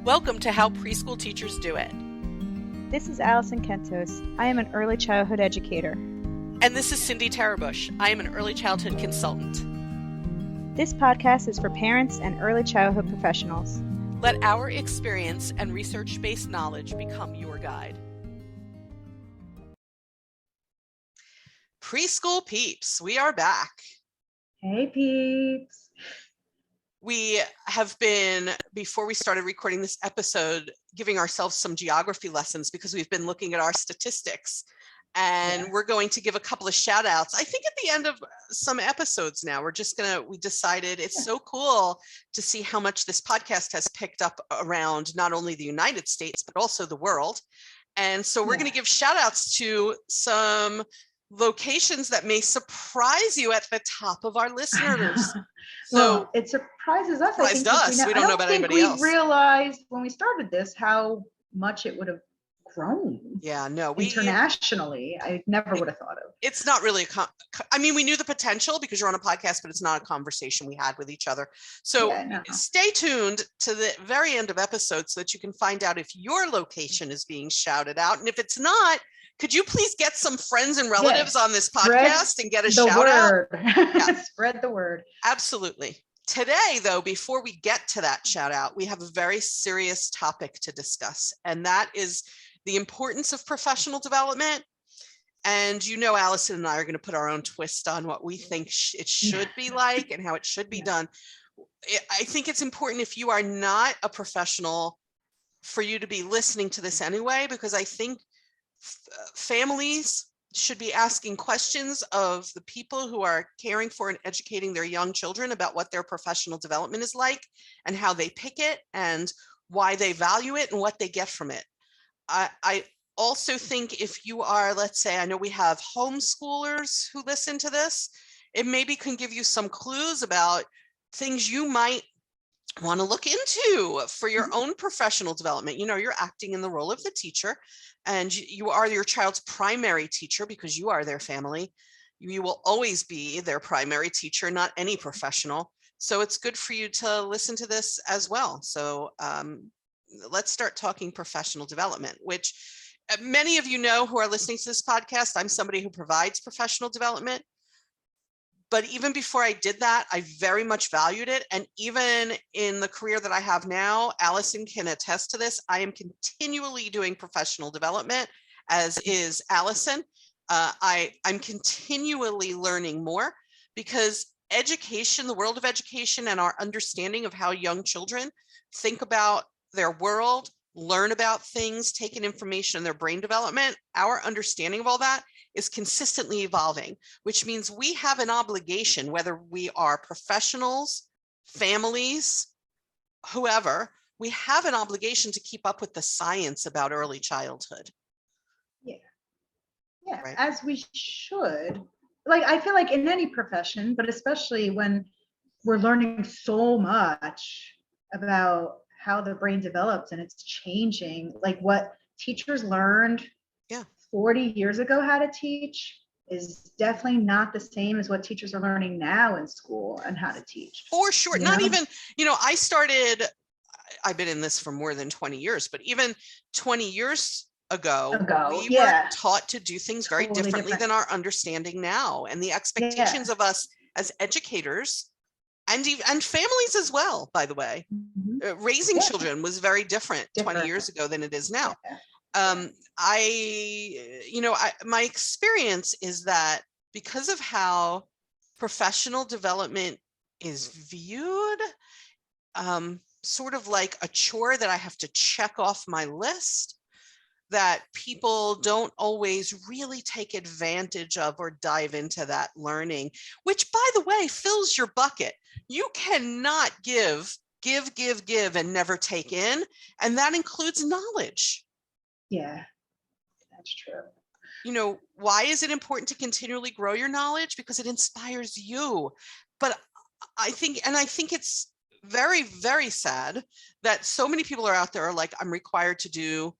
Welcome to How Preschool Teachers Do It. This is Alison Kentos. I am an early childhood educator. And this is Cindy Tarabush. I am an early childhood consultant. This podcast is for parents and early childhood professionals. Let our experience and research-based knowledge become your guide. Preschool peeps, we are back. Hey peeps. We have been, before we started recording this episode, giving ourselves some geography lessons because we've been looking at our statistics. And we're going to give a couple of shout outs. I think at the end of some episodes now, we decided it's so cool to see how much this podcast has picked up around not only the United States, but also the world. And so we're going to give shout outs to some locations that may surprise you at the top of our listeners. Well, it surprises us. We don't know about anybody else. We realized when we started this how much it would have grown. Yeah, no, internationally, I never would have thought of. It's not really we knew the potential because you're on a podcast, but it's not a conversation we had with each other. So stay tuned to the very end of episodes so that you can find out if your location is being shouted out. And if it's not, could you please get some friends and relatives on this podcast and get a shout out? Yeah. Spread the word. Absolutely. Today, though, before we get to that shout out, we have a very serious topic to discuss, and that is the importance of professional development. And Allison and I are going to put our own twist on what we think it should be like and how it should be done. I think it's important, if you are not a professional, for you to be listening to this anyway, because I think families should be asking questions of the people who are caring for and educating their young children about what their professional development is like and how they pick it and why they value it and what they get from it. I also think if you are, let's say, I know we have homeschoolers who listen to this, it maybe can give you some clues about things you might want to look into for your own professional development. You're acting in the role of the teacher, and you are your child's primary teacher because you are their family. You will always be their primary teacher, not any professional. So it's good for you to listen to this as well. So let's start talking professional development, which many of you know who are listening to this podcast. I'm somebody who provides professional development. But even before I did that, I very much valued it. And even in the career that I have now, Alison can attest to this. I am continually doing professional development, as is Alison. I'm continually learning more because education, the world of education, and our understanding of how young children think about their world, learn about things, take in information in their brain development, our understanding of all that is consistently evolving, which means we have an obligation, whether we are professionals, families, whoever, we have an obligation to keep up with the science about early childhood. Yeah, right? As we should. I feel like in any profession, but especially when we're learning so much about how the brain develops and it's changing, like what teachers learned 40 years ago how to teach is definitely not the same as what teachers are learning now in school and how to teach. For sure. Not even, I've been in this for more than 20 years, but even 20 years ago we were taught to do things very differently than our understanding now. And the expectations of us as educators and families as well, by the way, raising children was very different 20 years ago than it is now. My experience is that because of how professional development is viewed, sort of like a chore that I have to check off my list, that people don't always really take advantage of or dive into that learning, which, by the way, fills your bucket. You cannot give and never take in, and that includes knowledge. Yeah, that's true. Why is it important to continually grow your knowledge? Because it inspires you. But I think it's very, very sad that so many people are out there are like, I'm required to do,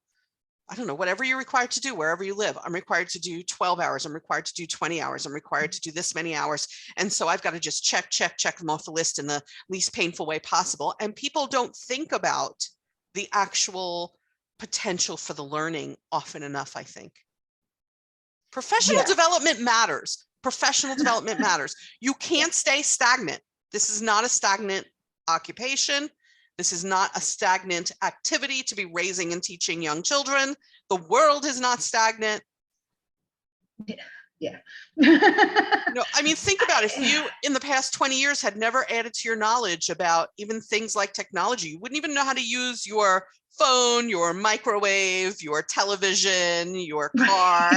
I don't know, whatever you're required to do, wherever you live. I'm required to do 12 hours. I'm required to do 20 hours. I'm required to do this many hours. And so I've got to just check them off the list in the least painful way possible. And people don't think about the actual potential for the learning often enough, I think. Professional Yes. development matters. Professional development matters. You can't stay stagnant. This is not a stagnant occupation. This is not a stagnant activity to be raising and teaching young children. The world is not stagnant. Yeah. No, I mean, think about if you in the past 20 years had never added to your knowledge about even things like technology, you wouldn't even know how to use your phone, your microwave, your television, your car,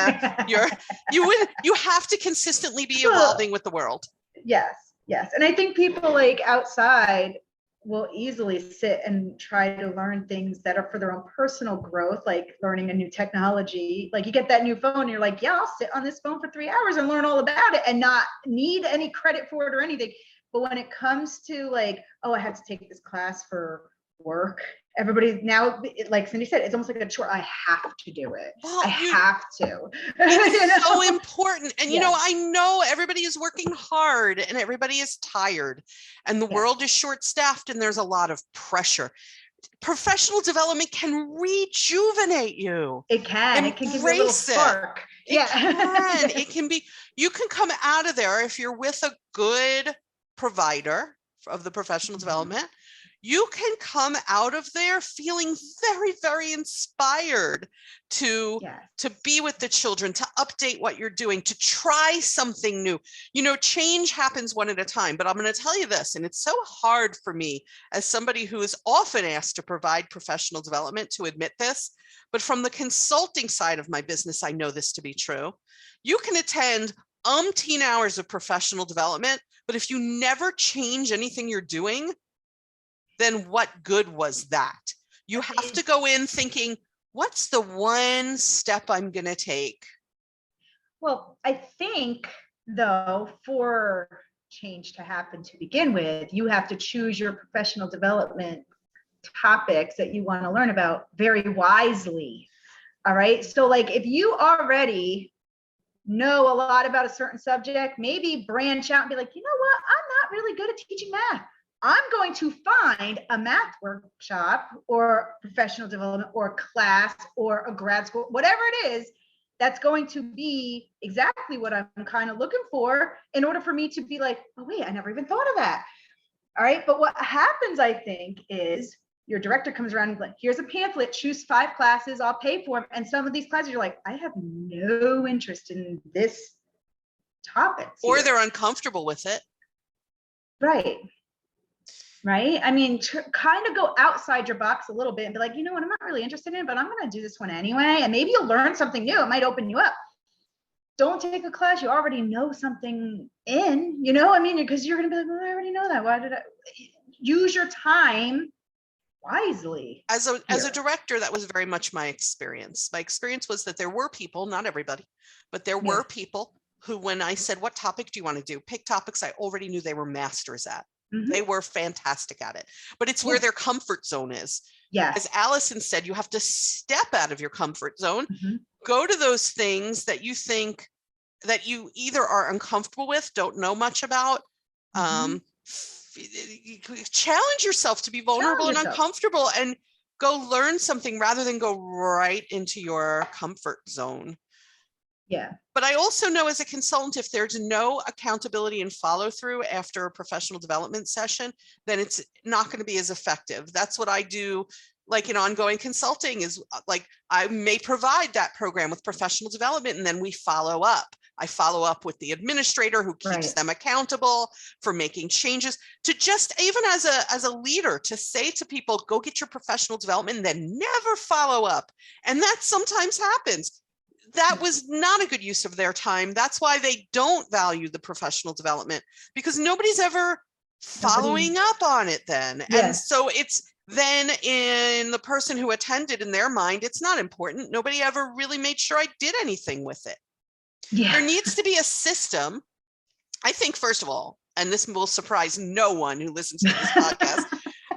you have to consistently be evolving with the world. Yes. And I think people like outside will easily sit and try to learn things that are for their own personal growth, like learning a new technology. Like you get that new phone, you're like, yeah, I'll sit on this phone for 3 hours and learn all about it and not need any credit for it or anything. But when it comes to like, oh, I had to take this class for work, everybody now, like Cindy said, it's almost like a chore. I have to do it. Well, I have to. It's so important. And, I know everybody is working hard and everybody is tired and the world is short-staffed and there's a lot of pressure. Professional development can rejuvenate you. It can. It can give you a little spark. It can be, you can come out of there if you're with a good provider of the professional development. You can come out of there feeling very, very inspired to be with the children, to update what you're doing, to try something new. Change happens one at a time, but I'm going to tell you this, and it's so hard for me as somebody who is often asked to provide professional development to admit this, but from the consulting side of my business, I know this to be true. You can attend umpteen hours of professional development, but if you never change anything you're doing, then what good was that? You have to go in thinking, what's the one step I'm going to take? Well, I think, though, for change to happen to begin with, you have to choose your professional development topics that you want to learn about very wisely. All right. So, like, if you already know a lot about a certain subject, maybe branch out and be like, you know what? I'm not really good at teaching math. I'm going to find a math workshop or professional development or a class or a grad school, whatever it is, that's going to be exactly what I'm kind of looking for in order for me to be like, oh, wait, I never even thought of that. All right. But what happens, I think, is your director comes around and like, here's a pamphlet, choose 5 classes, I'll pay for them. And some of these classes, you're like, I have no interest in this topic. Or they're uncomfortable with it. Right. I mean, kind of go outside your box a little bit and be like, you know what, I'm not really interested in it, but I'm going to do this one anyway. And maybe you'll learn something new. It might open you up. Don't take a class you already know something in, because you're going to be like, well, I already know that. Why did I use your time wisely? As a director, that was very much my experience. My experience was that there were people, not everybody, but there were people who, when I said, what topic do you want to do? Pick topics I already knew they were masters at. They were fantastic at it, but it's where their comfort zone is. As Alison said, you have to step out of your comfort zone, go to those things that you think that you either are uncomfortable with, don't know much about, challenge yourself to be vulnerable and uncomfortable and go learn something rather than go right into your comfort zone. But I also know as a consultant, if there's no accountability and follow through after a professional development session, then it's not going to be as effective. That's what I do. Like in ongoing consulting is like, I may provide that program with professional development and then we follow up. I follow up with the administrator who keeps them accountable for making changes, to just even as a leader to say to people, go get your professional development and then never follow up. And that sometimes happens. That was not a good use of their time. That's why they don't value the professional development, because nobody's ever following up on it then. And so it's then in the person who attended, in their mind, it's not important. Nobody ever really made sure I did anything with it. There needs to be a system. I think, first of all, and this will surprise no one who listens to this podcast,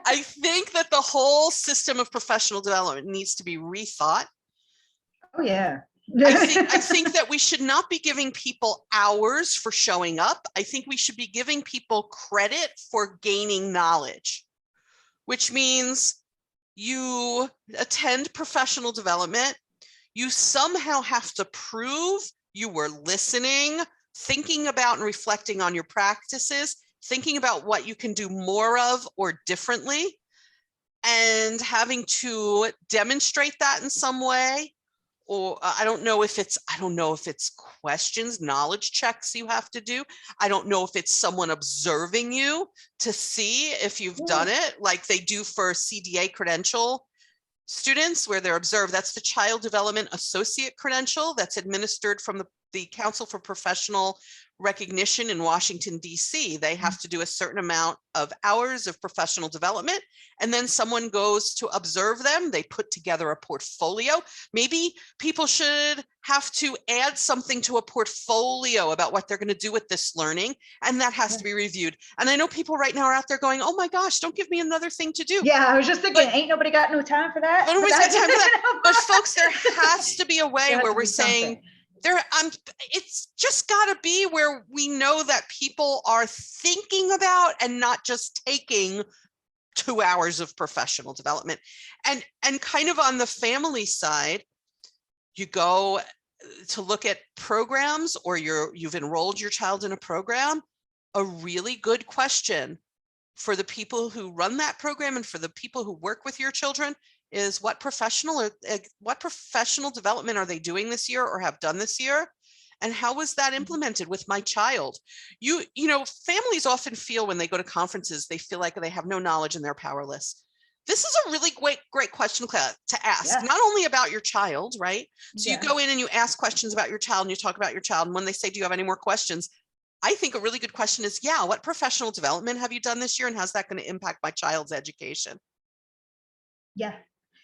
I think that the whole system of professional development needs to be rethought. Oh, yeah. I think that we should not be giving people hours for showing up. I think we should be giving people credit for gaining knowledge, which means you attend professional development, you somehow have to prove you were listening, thinking about and reflecting on your practices, thinking about what you can do more of or differently, and having to demonstrate that in some way. Or I don't know if it's questions, knowledge checks you have to do. I don't know if it's someone observing you to see if you've done it, like they do for CDA credential students, where they're observed. That's the Child Development Associate credential that's administered from the Council for Professional Recognition in Washington, D.C. They have to do a certain amount of hours of professional development, and then someone goes to observe them. They put together a portfolio. Maybe people should have to add something to a portfolio about what they're going to do with this learning, and that has to be reviewed. And I know people right now are out there going, oh my gosh, don't give me another thing to do. Yeah, I was just thinking, ain't nobody got no time for that. Nobody's got time for that. But folks, there has to be a way where we're saying, it's just got to be where we know that people are thinking about and not just taking 2 hours of professional development. And kind of on the family side, you go to look at programs, or you've enrolled your child in a program. A really good question for the people who run that program and for the people who work with your children is, what professional development are they doing this year or have done this year? And how was that implemented with my child? You know, families often feel when they go to conferences, they feel like they have no knowledge and they're powerless. This is a really great question to ask, not only about your child, right? So you go in and you ask questions about your child and you talk about your child. And when they say, do you have any more questions? I think a really good question is, what professional development have you done this year? And how's that going to impact my child's education? Yeah.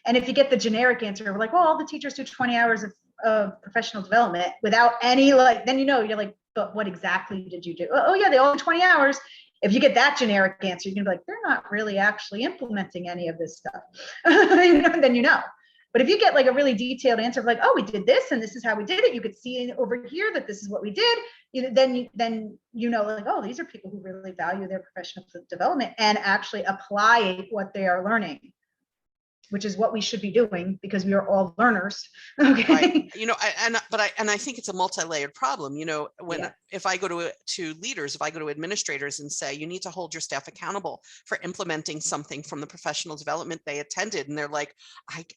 And if you get the generic answer, we're like, well, all the teachers do 20 hours of professional development without any, then you're like, but what exactly did you do? Oh yeah, they all do 20 hours. If you get that generic answer, you can be like, they're not really actually implementing any of this stuff. Then you know. But if you get like a really detailed answer of like, oh, we did this and this is how we did it, you could see over here that this is what we did, then you know, like, oh, these are people who really value their professional development and actually apply what they are learning, which is what we should be doing because we are all learners. Okay. Right. You know, I think it's a multi-layered problem. You know, if I go to leaders, if I go to administrators and say, you need to hold your staff accountable for implementing something from the professional development they attended. And they're like,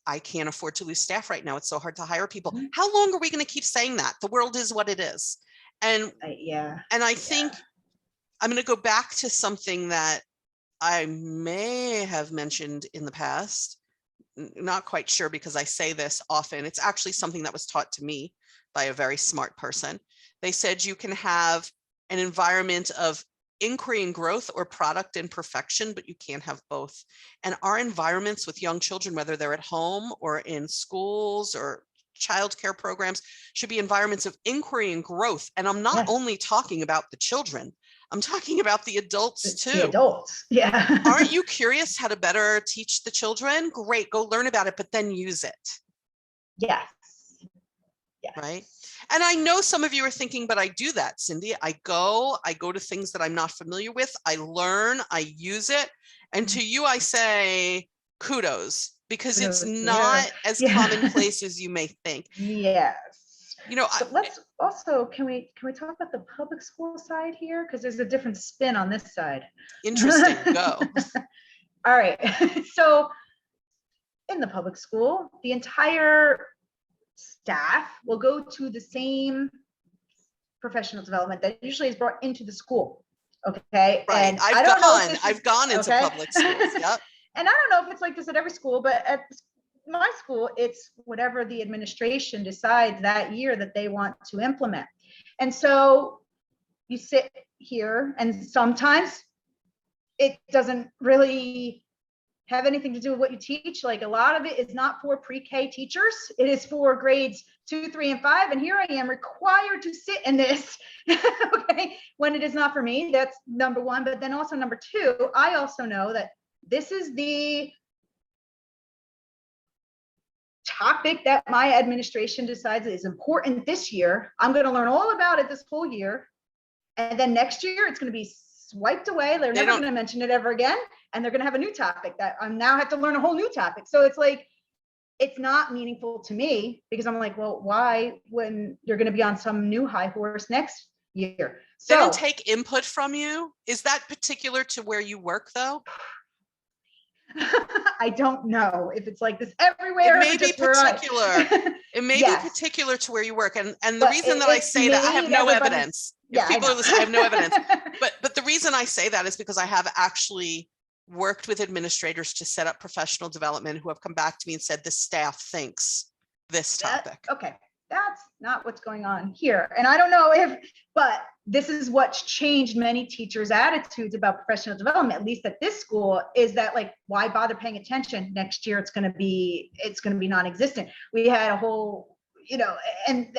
I can't afford to lose staff right now. It's so hard to hire people. How long are we going to keep saying that? The world is what it is. And I think I'm going to go back to something that I may have mentioned in the past. Not quite sure because I say this often. It's actually something that was taught to me by a very smart person. They said you can have an environment of inquiry and growth or product and perfection, but you can't have both. And our environments with young children, whether they're at home or in schools or childcare programs, should be environments of inquiry and growth. And I'm not only talking about the children, I'm talking about the adults too. The adults, Aren't you curious how to better teach the children? Great, go learn about it, but then use it. Yes. Right. And I know some of you are thinking, but I do that, Cindy. I go to things that I'm not familiar with. I learn, I use it. And to you, I say kudos, because it's not as commonplace as you may think. Yes. You know, so let's also, can we talk about the public school side here? Because there's a different spin on this side. Interesting. Go. All right. So in the public school, the entire staff will go to the same professional development that usually is brought into the school. Okay. Right. And I've gone into public schools. Yep. And I don't know if it's like this at every school, but at my school, it's whatever the administration decides that year that they want to implement. And so you sit here, and sometimes it doesn't really have anything to do with what you teach. Like a lot of it is not for pre-K teachers. It is for grades 2, 3, and 5. And here I am required to sit in this, okay, when it is not for me. That's number one. But then also number two, I also know that this is the topic that my administration decides is important this year. I'm going to learn all about it this whole year. And then next year, it's going to be swiped away. They're never going to mention it ever again. And they're going to have a new topic that I now have to learn a whole new topic. So it's like, it's not meaningful to me because I'm like, well, why when you're going to be on some new high horse next year? So they don't take input from you. Is that particular to where you work though? I don't know if it's like this everywhere. It may be particular. It may be particular to where you work. And the reason that I say that, I have no evidence. If people are listening, I have no evidence. But the reason I say that is because I have actually worked with administrators to set up professional development who have come back to me and said the staff thinks this topic. Okay, that's not what's going on here. And I don't know but this is what's changed many teachers' attitudes about professional development, at least at this school, is that like, why bother paying attention? Next year, it's going to be non-existent. We had a whole, and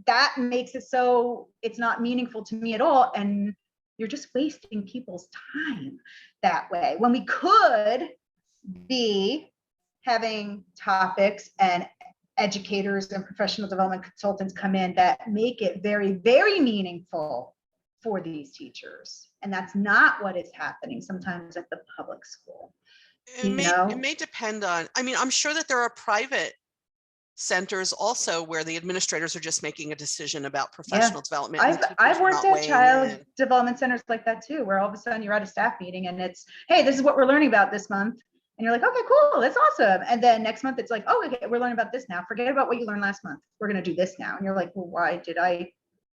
that makes it so it's not meaningful to me at all. And you're just wasting people's time that way when we could be having topics and educators and professional development consultants come in that make it very, very meaningful for these teachers. And that's not what is happening sometimes at the public school. It may depend on, I'm sure that there are private centers also where the administrators are just making a decision about professional development. I've worked at child development centers like that too, where all of a sudden you're at a staff meeting and it's, hey, this is what we're learning about this month. And you're like, okay, cool, that's awesome. And then next month it's like, oh, okay, we're learning about this now. Forget about what you learned last month. We're going to do this now. And you're like, well, why did I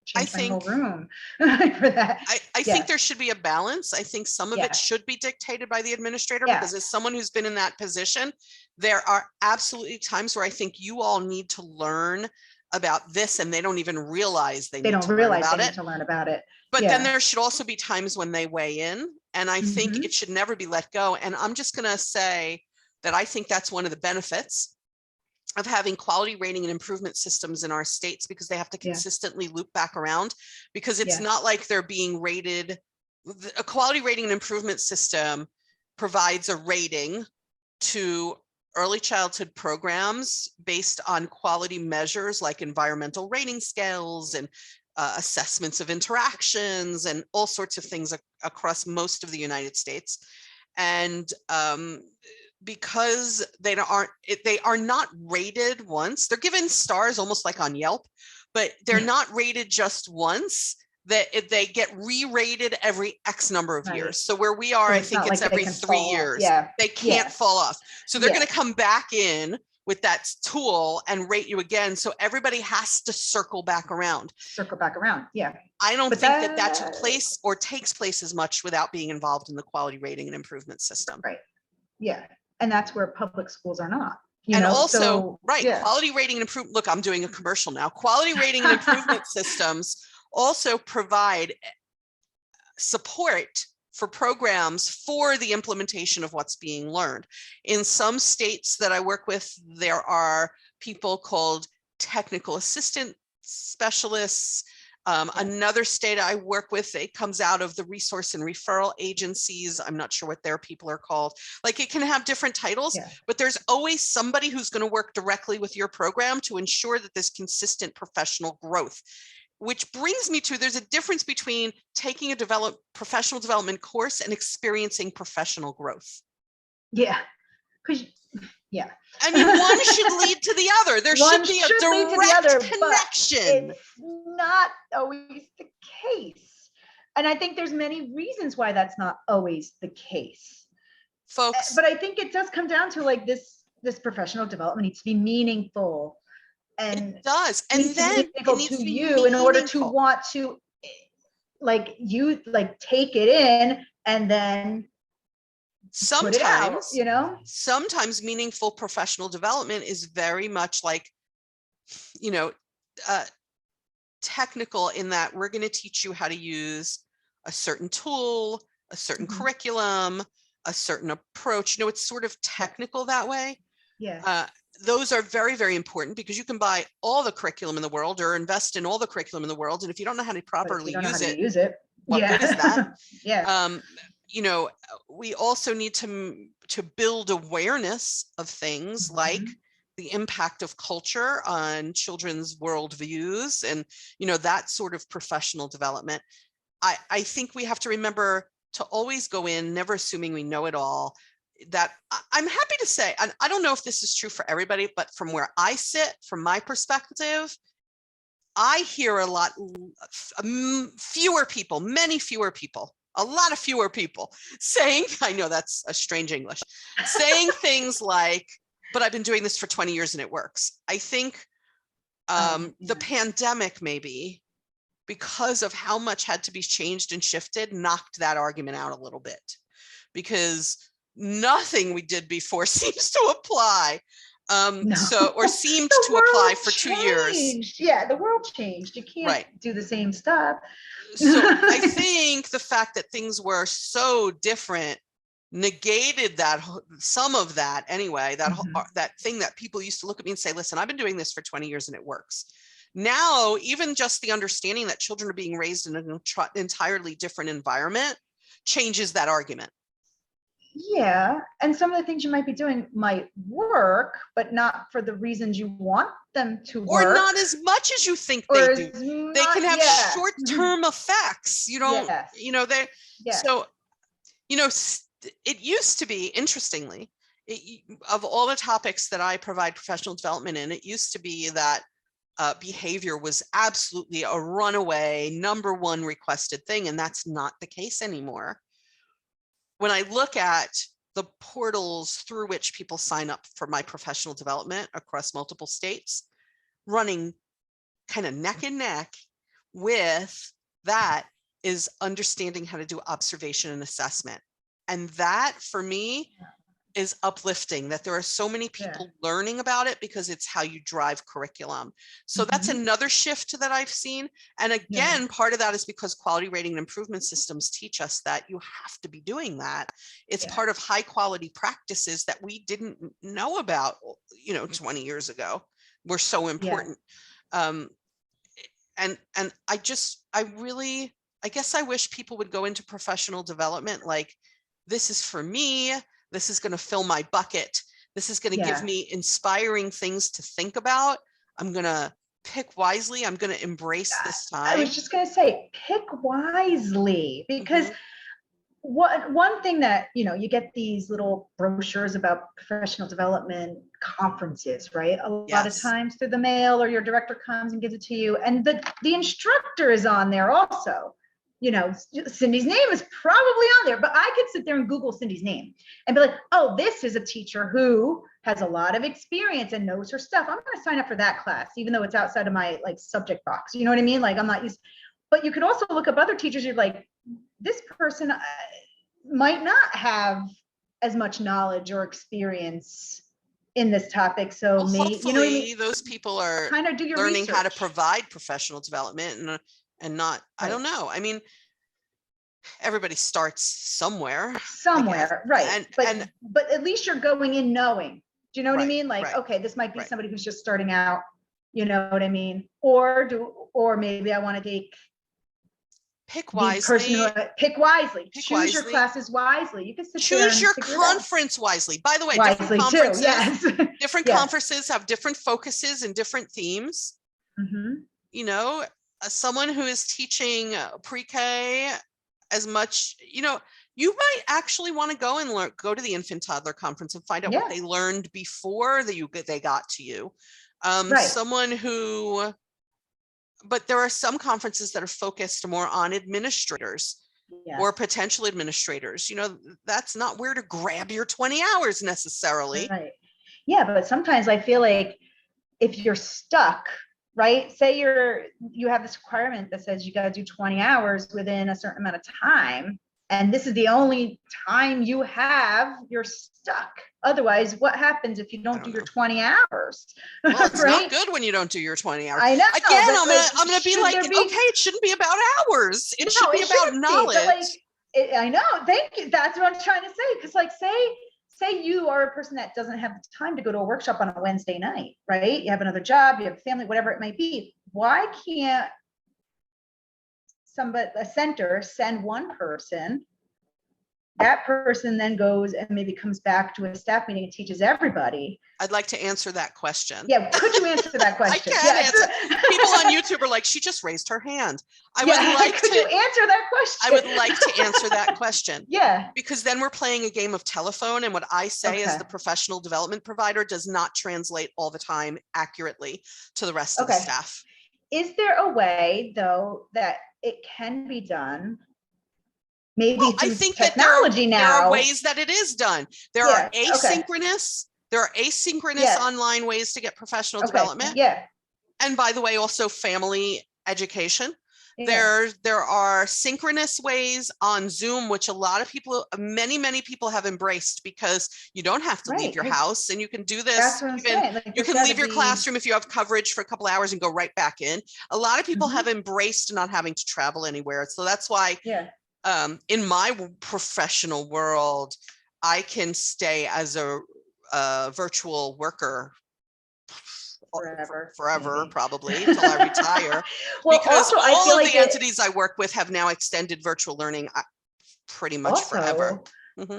change my whole room for that? I think there should be a balance. I think some of it should be dictated by the administrator because as someone who's been in that position, there are absolutely times where I think you all need to learn about this and they don't even realize they need to learn about it. But then there should also be times when they weigh in. And I think it should never be let go. And I'm just going to say that I think that's one of the benefits of having quality rating and improvement systems in our states, because they have to consistently loop back around, because it's not like they're being rated. A quality rating and improvement system provides a rating to early childhood programs based on quality measures like environmental rating scales and assessments of interactions and all sorts of things across most of the United States. And because they are not rated once, they're given stars almost like on Yelp, but they're not rated just once. That they get re-rated every X number of years. So where we are, I think it's every 3 years. They can't fall off. So they're going to come back in with that tool and rate you again. So everybody has to circle back around. I don't think that took place or takes place as much without being involved in the quality rating and improvement system. Right. Yeah. And that's where public schools are not. Quality rating and improvement. Look, I'm doing a commercial now. Quality rating and improvement systems also provide support for programs for the implementation of what's being learned. In some states that I work with, there are people called technical assistant specialists. Another state I work with, it comes out of the resource and referral agencies. I'm not sure what their people are called. Like, it can have different titles, but there's always somebody who's going to work directly with your program to ensure that there's consistent professional growth. Which brings me to, there's a difference between taking a professional development course and experiencing professional growth. One should lead to the other. There should be a direct connection. It's not always the case. And I think there's many reasons why that's not always the case. Folks. But I think it does come down to like this professional development needs to be meaningful. And it does. And then it needs to be you in order to want to take it in and then sometimes put it out, sometimes meaningful professional development is very much like, technical, in that we're going to teach you how to use a certain tool, a certain curriculum, a certain approach. It's sort of technical that way. Those are very, very important, because you can buy all the curriculum in the world or invest in all the curriculum in the world. And if you don't know how to properly use it, what good is that? We also need to build awareness of things like the impact of culture on children's worldviews and, that sort of professional development. I think we have to remember to always go in, never assuming we know it all. That I'm happy to say, and I don't know if this is true for everybody, but from where I sit, from my perspective, I hear a lot fewer people, many fewer people, a lot of fewer people saying, I know that's a strange English, saying things like, but I've been doing this for 20 years and it works. I think the pandemic, maybe because of how much had to be changed and shifted, knocked that argument out a little bit, because nothing we did before seems to apply. Or seemed to apply for 2 years. Yeah, the world changed. You can't do the same stuff. So I think the fact that things were so different negated that, some of that anyway, that that thing that people used to look at me and say, listen, I've been doing this for 20 years and it works. Now, even just the understanding that children are being raised in an entirely different environment changes that argument. Yeah, and some of the things you might be doing might work, but not for the reasons you want them to work. Or not as much as you think they do. They can have short-term effects. You don't, so, it used to be, interestingly, of all the topics that I provide professional development in, it used to be that behavior was absolutely a runaway #1 requested thing, and that's not the case anymore. When I look at the portals through which people sign up for my professional development across multiple states, running kind of neck and neck with that is understanding how to do observation and assessment. And that, for me, is uplifting, that there are so many people learning about it because it's how you drive curriculum. So that's another shift that I've seen. And again, part of that is because quality rating and improvement systems teach us that you have to be doing that. It's part of high quality practices that we didn't know about, 20 years ago, were so important. And I guess I wish people would go into professional development like, this is for me. This is going to fill my bucket. This is going to give me inspiring things to think about. I'm going to pick wisely. I'm going to embrace this time. I was just going to say, pick wisely, because one thing that, you get these little brochures about professional development conferences, right? A lot of times through the mail, or your director comes and gives it to you. And the instructor is on there also. Cindy's name is probably on there, but I could sit there and Google Cindy's name and be like, oh, this is a teacher who has a lot of experience and knows her stuff. I'm going to sign up for that class, even though it's outside of my subject box. You know what I mean? I'm not used, but you could also look up other teachers. You're like, this person might not have as much knowledge or experience in this topic. So hopefully those people are kind of do your learning research. How to provide professional development and not, I don't know. I mean, everybody starts somewhere, right? But at least you're going in knowing. Do you know what I mean? Okay, this might be somebody who's just starting out. You know what I mean? Or maybe I want to pick wisely. Pick wisely. Choose your classes wisely. You can choose your conference wisely. By the way, different conferences have different focuses and different themes. Someone who is teaching pre-K as much, you might actually want to go and go to the infant toddler conference and find out what they learned before they got to you. Someone who, but there are some conferences that are focused more on administrators or potential administrators. That's not where to grab your 20 hours necessarily. Right. Yeah, but sometimes I feel like if you're stuck, right? Say you have this requirement that says you got to do 20 hours within a certain amount of time, and this is the only time you have, you're stuck. Otherwise, what happens if you don't do your 20 hours? Well, it's not good when you don't do your 20 hours. I know. Again, I'm gonna be like, okay, it shouldn't be about hours. It should be about knowledge. I know. Thank you. That's what I'm trying to say. Because say you are a person that doesn't have the time to go to a workshop on a Wednesday night, right? You have another job, you have a family, whatever it might be. Why can't a center send one person that person then goes and maybe comes back to a staff meeting and teaches everybody. I'd like to answer that question. Yeah, could you answer that question? I can answer. People on YouTube are like, she just raised her hand. I would like could you answer that question? I would like to answer that question. Yeah. Because then we're playing a game of telephone, and what I say as the professional development provider does not translate all the time accurately to the rest of the staff. Is there a way, though, that it can be done? Maybe through I think technology that now. There are ways that it is done. There are asynchronous. There are asynchronous online ways to get professional development. Yeah. And by the way, also family education. Yeah. There are synchronous ways on Zoom, which a lot of people, many people have embraced, because you don't have to leave your house, and you can do this. That's what I'm saying. Like, you can leave your classroom if you have coverage for a couple of hours and go right back in. A lot of people have embraced not having to travel anywhere. So that's why in my professional world, I can stay as a virtual worker forever probably until I retire. Because all I feel of the entities I work with have now extended virtual learning pretty much forever.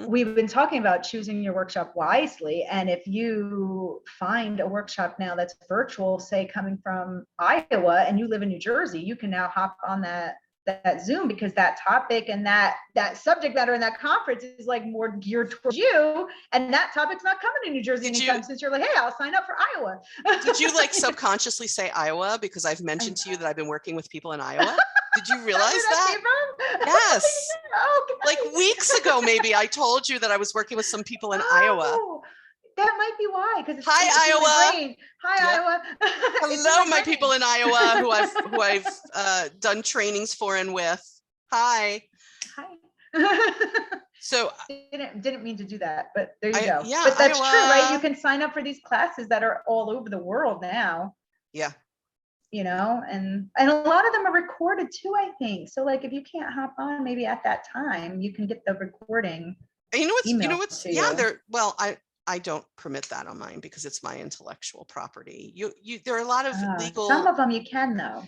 We've been talking about choosing your workshop wisely, and if you find a workshop now that's virtual, say coming from Iowa, and you live in New Jersey, you can now hop on that Zoom, because that topic and that subject matter in that conference is like more geared towards you, and that topic's not coming to New Jersey anytime, since you're like, hey, I'll sign up for Iowa. Did you like subconsciously say Iowa because I've mentioned to you that I've been working with people in Iowa? Did you realize that? Yes. Like weeks ago, maybe I told you that I was working with some people in Iowa. That might be why, because hi Iowa. Hi Iowa. Hello, my people in Iowa who I've done trainings for and with. Hi. So didn't mean to do that, but there you go. Yeah, but that's Iowa. true, right? You can sign up for these classes that are all over the world now. Yeah. You know, and a lot of them are recorded too, I think. So like, if you can't hop on maybe at that time, you can get the recording. You know what's I don't permit that on mine because it's my intellectual property. There are a lot of legal. Some of them you can though.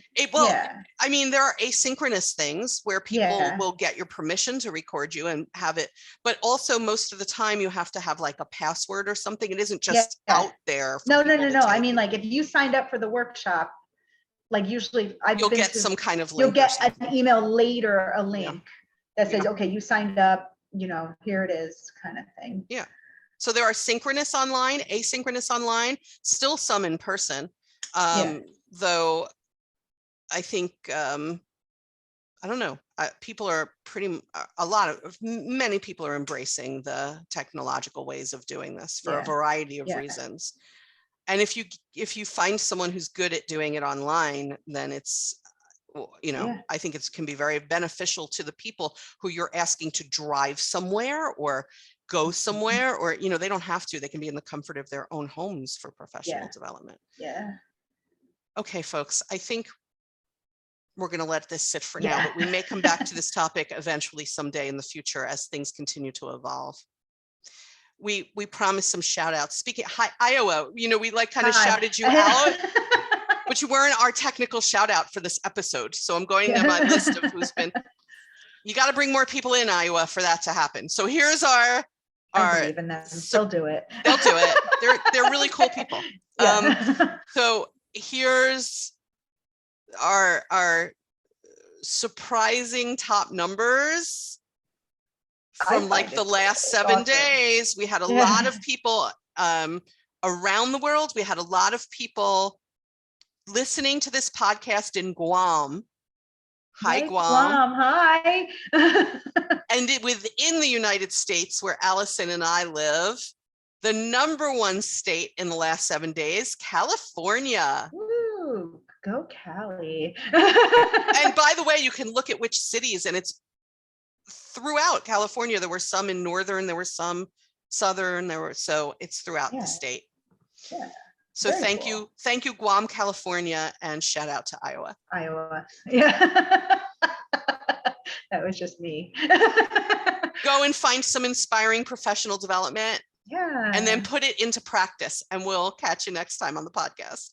I mean, there are asynchronous things where people will get your permission to record you and have it, but also most of the time you have to have like a password or something. It isn't just out there. No. I mean, like if you signed up for the workshop, like usually you'll get some kind of link. You'll get an email later, a link that says, okay, you signed up, you know, here it is, kind of thing. Yeah. So there are synchronous online, asynchronous online, still some in person. Though I think, I don't know, people are many people are embracing the technological ways of doing this for a variety of reasons. And if you find someone who's good at doing it online, then it's, I think it can be very beneficial to the people who you're asking to drive somewhere or go somewhere, or they don't have to. They can be in the comfort of their own homes for professional development. Okay, folks, I think we're going to let this sit for now, but we may come back to this topic eventually someday in the future as things continue to evolve. We promised some shout outs. Speaking, hi Iowa, we like kind of shouted you out, but you weren't our technical shout out for this episode. So I'm going to my list of who's been. You got to bring more people in Iowa for that to happen. So here's our. I believe in them. They'll do it. They'll do it. They're really cool people. So here's our surprising top numbers from like the last 7 days. We had a lot of people around the world. We had a lot of people listening to this podcast in Guam. Hi, Guam. Hi. And within the United States, where Alison and I live, the #1 state in the last 7 days, California. Ooh, go Cali. And by the way, you can look at which cities, and it's throughout California. There were some in northern, there were some southern, so it's throughout the state. Yeah. So thank you, Guam, California, and shout out to Iowa. Yeah. That was just me. Go and find some inspiring professional development. Yeah. And then put it into practice, and we'll catch you next time on the podcast.